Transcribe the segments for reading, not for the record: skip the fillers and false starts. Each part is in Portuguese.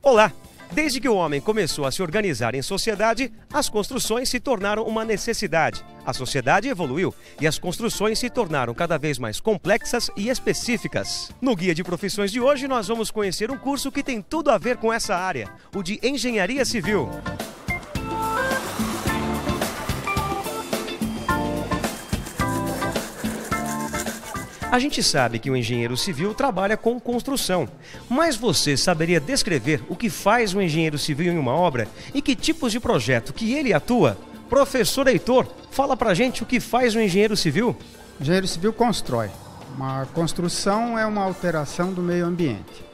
Olá! Desde que o homem começou a se organizar em sociedade, as construções se tornaram uma necessidade. A sociedade evoluiu e as construções se tornaram cada vez mais complexas e específicas. No Guia de Profissões de hoje, nós vamos conhecer um curso que tem tudo a ver com essa área, o de Engenharia Civil. A gente sabe que o engenheiro civil trabalha com construção, mas você saberia descrever o que faz um engenheiro civil em uma obra e que tipos de projeto que ele atua? Professor Heitor, fala pra gente o que faz um engenheiro civil. O engenheiro civil constrói. Uma construção é uma alteração do meio ambiente.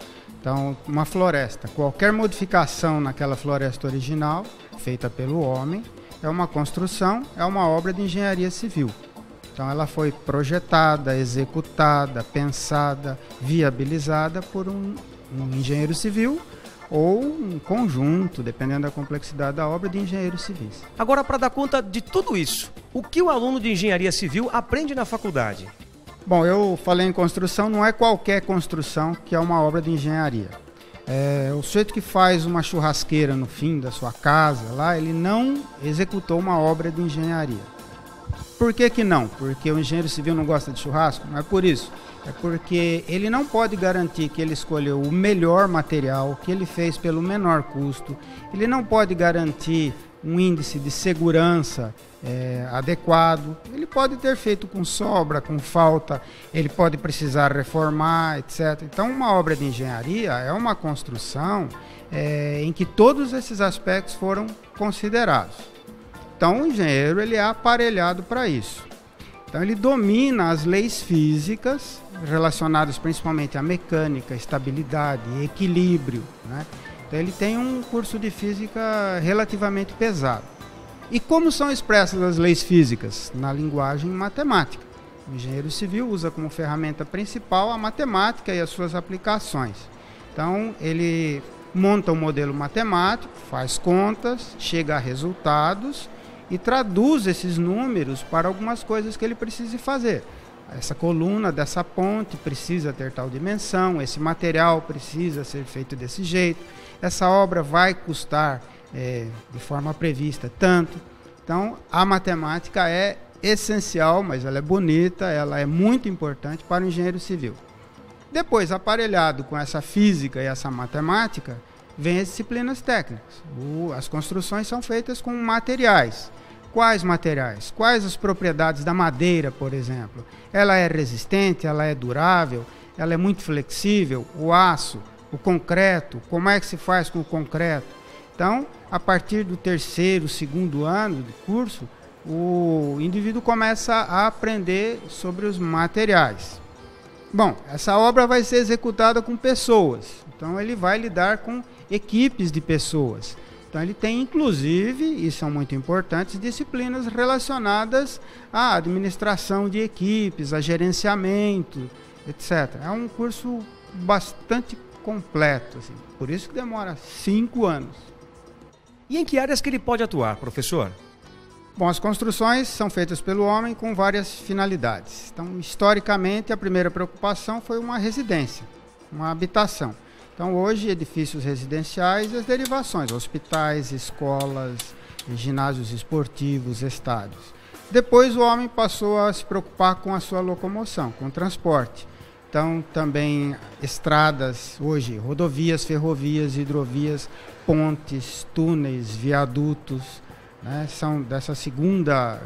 Então, uma floresta, qualquer modificação naquela floresta original, feita pelo homem, é uma construção, é uma obra de engenharia civil. Então ela foi projetada, executada, pensada, viabilizada por um engenheiro civil ou um conjunto, dependendo da complexidade da obra, de engenheiros civis. Agora, para dar conta de tudo isso, o que o aluno de engenharia civil aprende na faculdade? Bom, eu falei em construção, não é qualquer construção que é uma obra de engenharia. O sujeito que faz uma churrasqueira no fim da sua casa, lá, ele não executou uma obra de engenharia. Por que não? Porque o engenheiro civil não gosta de churrasco? Não é por isso. É porque ele não pode garantir que ele escolheu o melhor material, que ele fez pelo menor custo. Ele não pode garantir um índice de segurança adequado. Ele pode ter feito com sobra, com falta, ele pode precisar reformar, etc. Então, uma obra de engenharia é uma construção em que todos esses aspectos foram considerados. Então, o engenheiro ele é aparelhado para isso. Então, ele domina as leis físicas relacionadas principalmente à mecânica, estabilidade, equilíbrio, né? Então, ele tem um curso de física relativamente pesado. E como são expressas as leis físicas? Na linguagem matemática. O engenheiro civil usa como ferramenta principal a matemática e as suas aplicações. Então, ele monta um modelo matemático, faz contas, chega a resultados e traduz esses números para algumas coisas que ele precise fazer. Essa coluna dessa ponte precisa ter tal dimensão, esse material precisa ser feito desse jeito, essa obra vai custar de forma prevista tanto. Então, a matemática é essencial, mas ela é bonita, ela é muito importante para o engenheiro civil. Depois, aparelhado com essa física e essa matemática, vem as disciplinas técnicas. As construções são feitas com materiais. Quais materiais? Quais as propriedades da madeira, por exemplo? Ela é resistente, ela é durável, ela é muito flexível, o aço, o concreto, como é que se faz com o concreto? Então, a partir do terceiro, segundo ano do curso, o indivíduo começa a aprender sobre os materiais. Bom, essa obra vai ser executada com pessoas, então ele vai lidar com equipes de pessoas. Então ele tem inclusive, e são muito importantes, disciplinas relacionadas à administração de equipes, a gerenciamento, etc. É um curso bastante completo, assim, por isso que demora 5 anos. E em que áreas que ele pode atuar, professor? Bom, as construções são feitas pelo homem com várias finalidades. Então, historicamente, a primeira preocupação foi uma residência, uma habitação. Então, hoje, edifícios residenciais e as derivações, hospitais, escolas, ginásios esportivos, estádios. Depois, o homem passou a se preocupar com a sua locomoção, com o transporte. Então, também estradas, hoje, rodovias, ferrovias, hidrovias, pontes, túneis, viadutos, né, são dessa segunda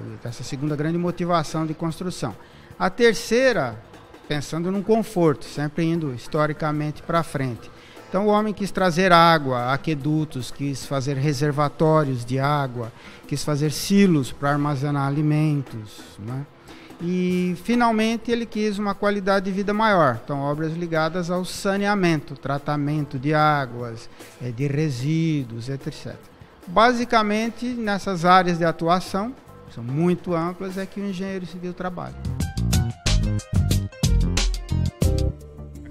grande motivação de construção. A terceira, pensando no conforto, sempre indo historicamente para frente. Então, o homem quis trazer água, aquedutos, quis fazer reservatórios de água, quis fazer silos para armazenar alimentos, né? E, finalmente, ele quis uma qualidade de vida maior. Então, obras ligadas ao saneamento, tratamento de águas, de resíduos, etc. Basicamente, nessas áreas de atuação, que são muito amplas, é que o engenheiro civil trabalha.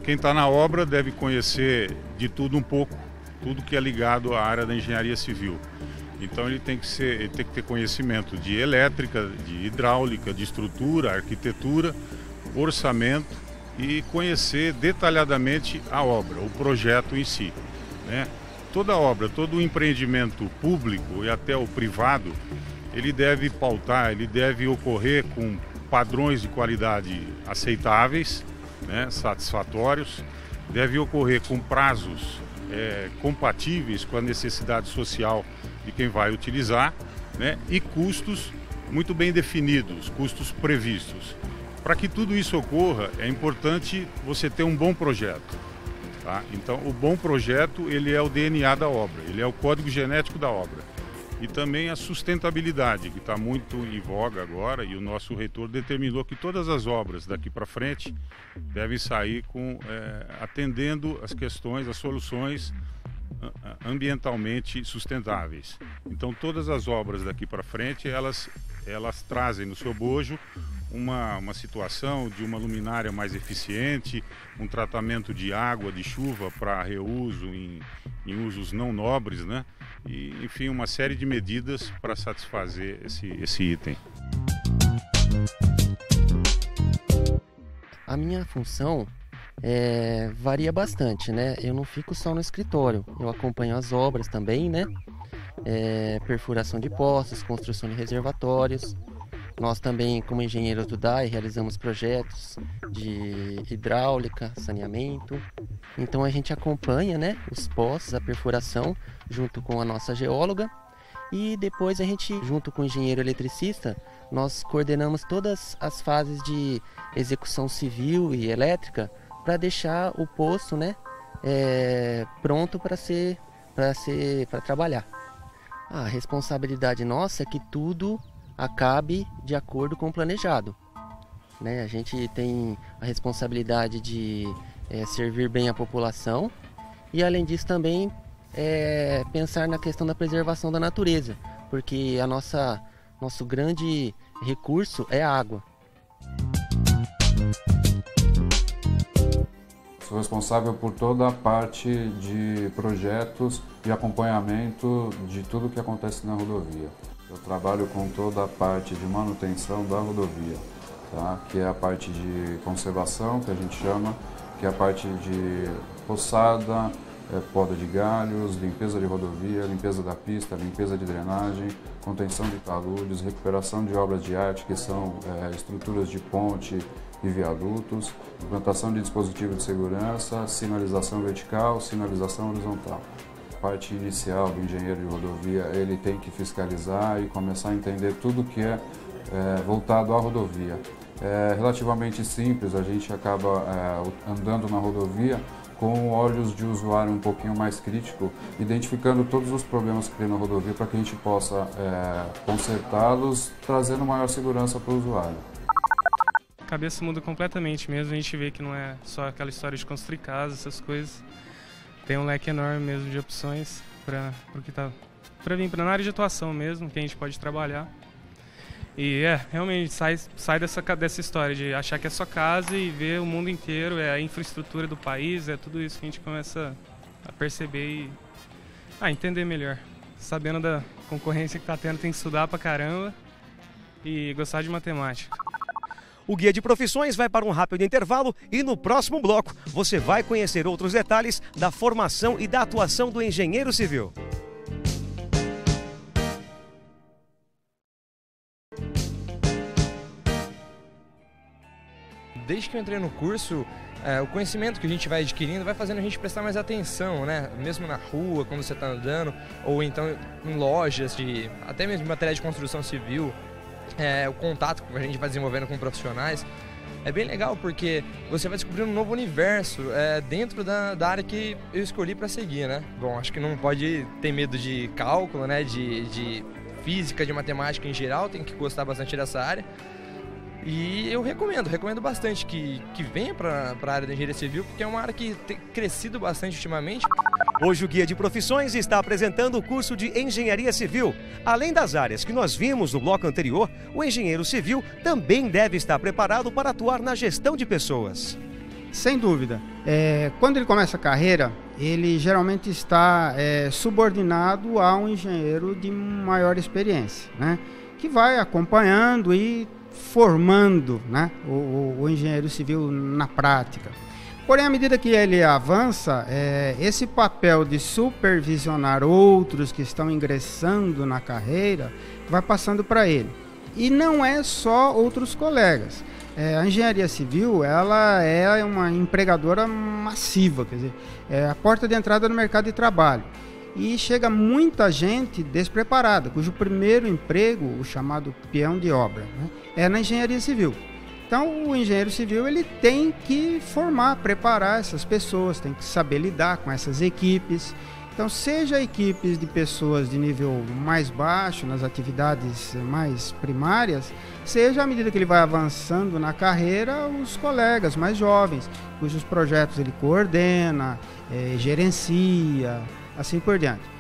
Quem está na obra deve conhecer de tudo um pouco, tudo que é ligado à área da engenharia civil. Então ele tem que ter conhecimento de elétrica, de hidráulica, de estrutura, arquitetura, orçamento e conhecer detalhadamente a obra, o projeto em si, né? toda obra, todo empreendimento público e até o privado, ele deve pautar, ele deve ocorrer com padrões de qualidade aceitáveis, né, satisfatórios, deve ocorrer com prazos compatíveis com a necessidade social de quem vai utilizar, né, e custos muito bem definidos, custos previstos. Para que tudo isso ocorra, é importante você ter um bom projeto. Tá? Então, o bom projeto, ele é o DNA da obra, ele é o código genético da obra. E também a sustentabilidade, que está muito em voga agora, e o nosso reitor determinou que todas as obras daqui para frente devem sair atendendo as questões, as soluções ambientalmente sustentáveis. Então, todas as obras daqui para frente, elas trazem no seu bojo uma situação de uma luminária mais eficiente, um tratamento de água, de chuva para reuso em usos não nobres, né? E, enfim, uma série de medidas para satisfazer esse item. A minha função varia bastante, né? Eu não fico só no escritório, eu acompanho as obras também, né? Perfuração de poços, construção de reservatórios. Nós também, como engenheiros do DAI, realizamos projetos de hidráulica, saneamento. Então a gente acompanha, né, os poços, a perfuração, junto com a nossa geóloga. E depois a gente, junto com o engenheiro eletricista, nós coordenamos todas as fases de execução civil e elétrica para deixar o poço, né, pronto para trabalhar. A responsabilidade nossa é que tudo acabe de acordo com o planejado, né? A gente tem a responsabilidade de servir bem a população e, além disso, também pensar na questão da preservação da natureza, porque nosso grande recurso é a água. Sou responsável por toda a parte de projetos e acompanhamento de tudo que acontece na rodovia. Eu trabalho com toda a parte de manutenção da rodovia, tá? Que é a parte de conservação, que a gente chama, que é a parte de roçada, poda de galhos, limpeza de rodovia, limpeza da pista, limpeza de drenagem, contenção de taludes, recuperação de obras de arte, que são estruturas de ponte e viadutos, implantação de dispositivos de segurança, sinalização vertical, sinalização horizontal. A parte inicial do engenheiro de rodovia, ele tem que fiscalizar e começar a entender tudo que é voltado à rodovia. É relativamente simples, a gente acaba andando na rodovia com olhos de usuário um pouquinho mais crítico, identificando todos os problemas que tem na rodovia para que a gente possa consertá-los, trazendo maior segurança para o usuário. A cabeça muda completamente mesmo, a gente vê que não é só aquela história de construir casa, essas coisas. Tem um leque enorme mesmo de opções para vir para a área de atuação mesmo, que a gente pode trabalhar. E realmente sai dessa história de achar que é só casa e ver o mundo inteiro, é a infraestrutura do país, é tudo isso que a gente começa a perceber e entender melhor. Sabendo da concorrência que está tendo, tem que estudar pra caramba e gostar de matemática. O Guia de Profissões vai para um rápido intervalo e no próximo bloco você vai conhecer outros detalhes da formação e da atuação do engenheiro civil. Desde que eu entrei no curso, o conhecimento que a gente vai adquirindo vai fazendo a gente prestar mais atenção, né? Mesmo na rua, quando você está andando, ou então em lojas, até mesmo matéria de construção civil. O contato que a gente vai desenvolvendo com profissionais é bem legal, porque você vai descobrindo um novo universo dentro da área que eu escolhi para seguir, né? Bom, acho que não pode ter medo de cálculo, né? De física, de matemática em geral, tem que gostar bastante dessa área. E eu recomendo bastante que venha para a área da engenharia civil, porque é uma área que tem crescido bastante ultimamente. Hoje o Guia de Profissões está apresentando o curso de Engenharia Civil. Além das áreas que nós vimos no bloco anterior, o engenheiro civil também deve estar preparado para atuar na gestão de pessoas. Sem dúvida. Quando ele começa a carreira, ele geralmente está subordinado a um engenheiro de maior experiência, né? Que vai acompanhando e formando, né, o engenheiro civil na prática. Porém, à medida que ele avança, esse papel de supervisionar outros que estão ingressando na carreira vai passando para ele. E não é só outros colegas. A engenharia civil, ela é uma empregadora massiva, quer dizer, é a porta de entrada no mercado de trabalho. E chega muita gente despreparada, cujo primeiro emprego, o chamado peão de obra, né, é na engenharia civil. Então, o engenheiro civil ele tem que formar, preparar essas pessoas, tem que saber lidar com essas equipes. Então, seja equipes de pessoas de nível mais baixo, nas atividades mais primárias, seja à medida que ele vai avançando na carreira, os colegas mais jovens, cujos projetos ele coordena, gerencia, assim por diante.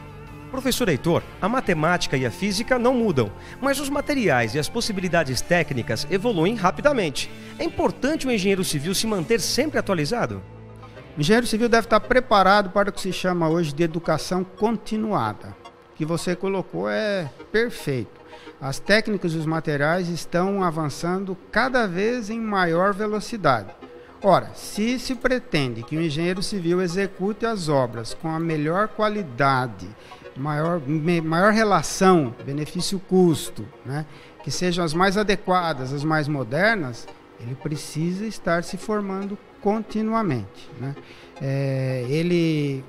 Professor Heitor, a matemática e a física não mudam, mas os materiais e as possibilidades técnicas evoluem rapidamente. É importante o engenheiro civil se manter sempre atualizado? O engenheiro civil deve estar preparado para o que se chama hoje de educação continuada. O que você colocou é perfeito. As técnicas e os materiais estão avançando cada vez em maior velocidade. Ora, se se pretende que o engenheiro civil execute as obras com a melhor qualidade, maior relação benefício-custo, né, que sejam as mais adequadas, as mais modernas, ele precisa estar se formando continuamente, né?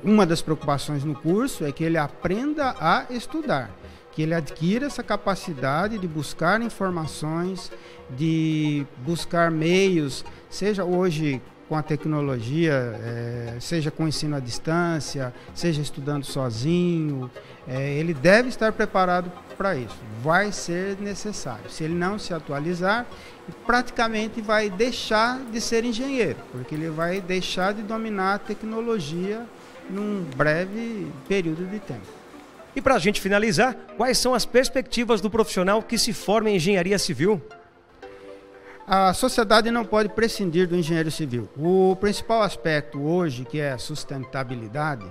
Uma das preocupações no curso é que ele aprenda a estudar, que ele adquira essa capacidade de buscar informações, de buscar meios, seja hoje com a tecnologia, seja com o ensino à distância, seja estudando sozinho, ele deve estar preparado para isso. Vai ser necessário. Se ele não se atualizar, praticamente vai deixar de ser engenheiro, porque ele vai deixar de dominar a tecnologia num breve período de tempo. E para a gente finalizar, quais são as perspectivas do profissional que se forma em engenharia civil? A sociedade não pode prescindir do engenheiro civil. O principal aspecto hoje, que é a sustentabilidade,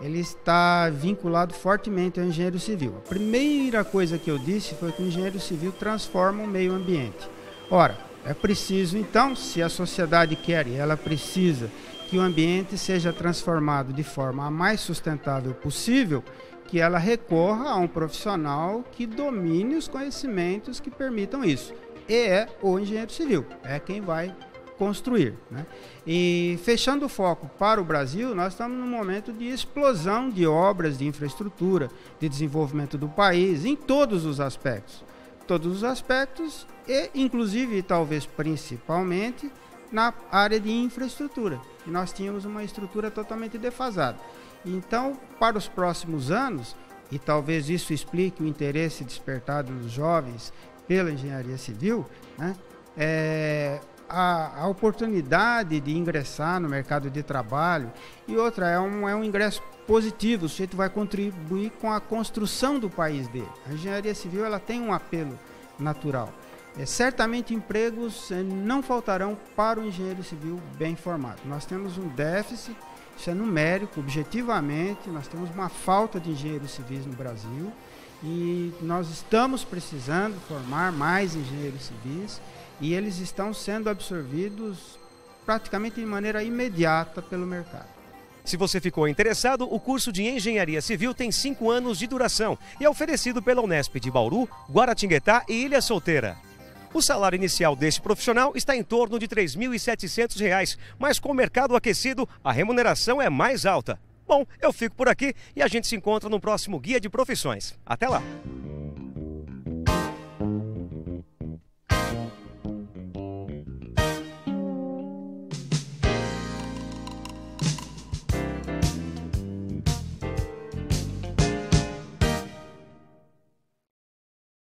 ele está vinculado fortemente ao engenheiro civil. A primeira coisa que eu disse foi que o engenheiro civil transforma o meio ambiente. Ora, é preciso então, se a sociedade quer e ela precisa que o ambiente seja transformado de forma a mais sustentável possível, que ela recorra a um profissional que domine os conhecimentos que permitam isso. E é o engenheiro civil, é quem vai construir, né? E fechando o foco para o Brasil, nós estamos num momento de explosão de obras de infraestrutura, de desenvolvimento do país, em todos os aspectos. Todos os aspectos e, inclusive, talvez principalmente, na área de infraestrutura. E nós tínhamos uma estrutura totalmente defasada. Então, para os próximos anos, e talvez isso explique o interesse despertado dos jovens pela engenharia civil, né, a oportunidade de ingressar no mercado de trabalho, e outra, é um ingresso positivo, o sujeito vai contribuir com a construção do país dele. A engenharia civil ela tem um apelo natural. Certamente empregos não faltarão para o engenheiro civil bem formado. Nós temos um déficit, isso é numérico, objetivamente, nós temos uma falta de engenheiros civis no Brasil e nós estamos precisando formar mais engenheiros civis e eles estão sendo absorvidos praticamente de maneira imediata pelo mercado. Se você ficou interessado, o curso de Engenharia Civil tem 5 anos de duração e é oferecido pela Unesp de Bauru, Guaratinguetá e Ilha Solteira. O salário inicial deste profissional está em torno de R$ 3.700, mas com o mercado aquecido, a remuneração é mais alta. Bom, eu fico por aqui e a gente se encontra no próximo Guia de Profissões. Até lá!